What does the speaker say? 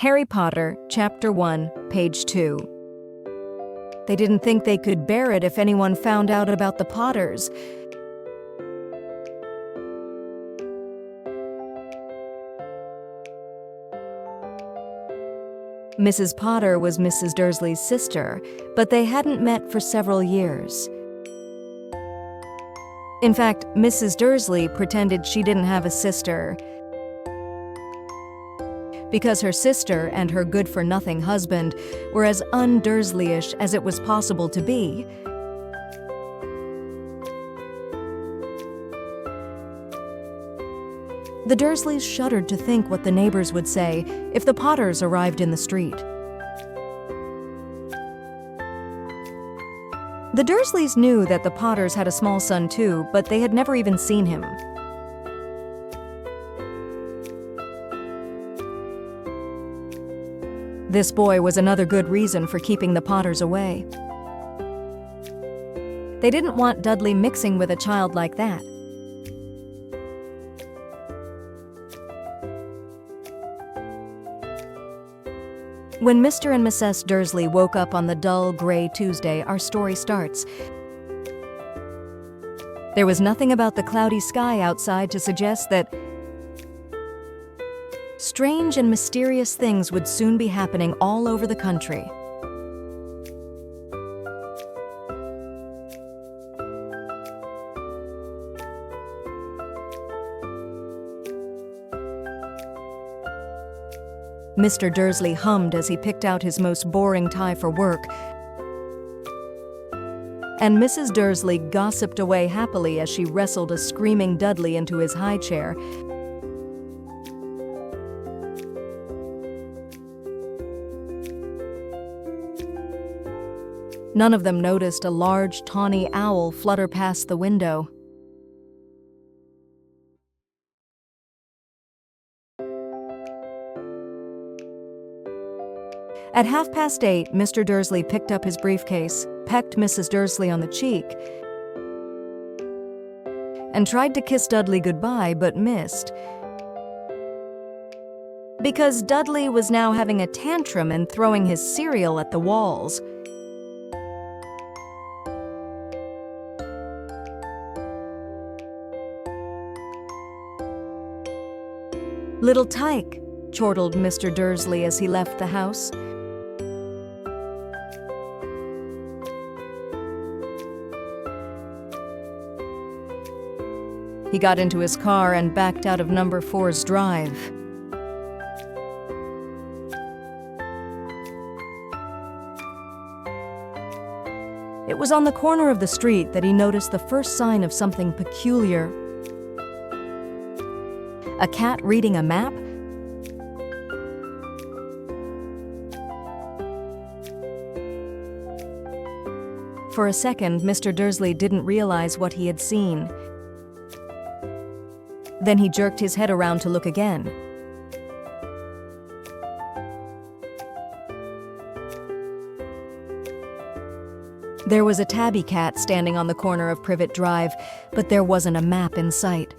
Harry Potter, Chapter 1, Page 2. They didn't think they could bear it if anyone found out about the Potters. Mrs. Potter was Mrs. Dursley's sister, but they hadn't met for several years. In fact, Mrs. Dursley pretended she didn't have a sister because her sister and her good-for-nothing husband were as un-Dursleyish as it was possible to be. The Dursleys shuddered to think what the neighbors would say if the Potters arrived in the street. The Dursleys knew that the Potters had a small son too, but they had never even seen him. This boy was another good reason for keeping the Potters away. They didn't want Dudley mixing with a child like that. When Mr. and Mrs. Dursley woke up on the dull, gray Tuesday, our story starts. There was nothing about the cloudy sky outside to suggest that strange and mysterious things would soon be happening all over the country. Mr. Dursley hummed as he picked out his most boring tie for work, and Mrs. Dursley gossiped away happily as she wrestled a screaming Dudley into his high chair. None of them noticed a large, tawny owl flutter past the window. At 8:30, Mr. Dursley picked up his briefcase, pecked Mrs. Dursley on the cheek, and tried to kiss Dudley goodbye but missed. Because Dudley was now having a tantrum and throwing his cereal at the walls. "Little tyke," chortled Mr. Dursley as he left the house. He got into his car and backed out of Number 4's drive. It was on the corner of the street that he noticed the first sign of something peculiar. A cat reading a map? For a second, Mr. Dursley didn't realize what he had seen. Then he jerked his head around to look again. There was a tabby cat standing on the corner of Privet Drive, but there wasn't a map in sight.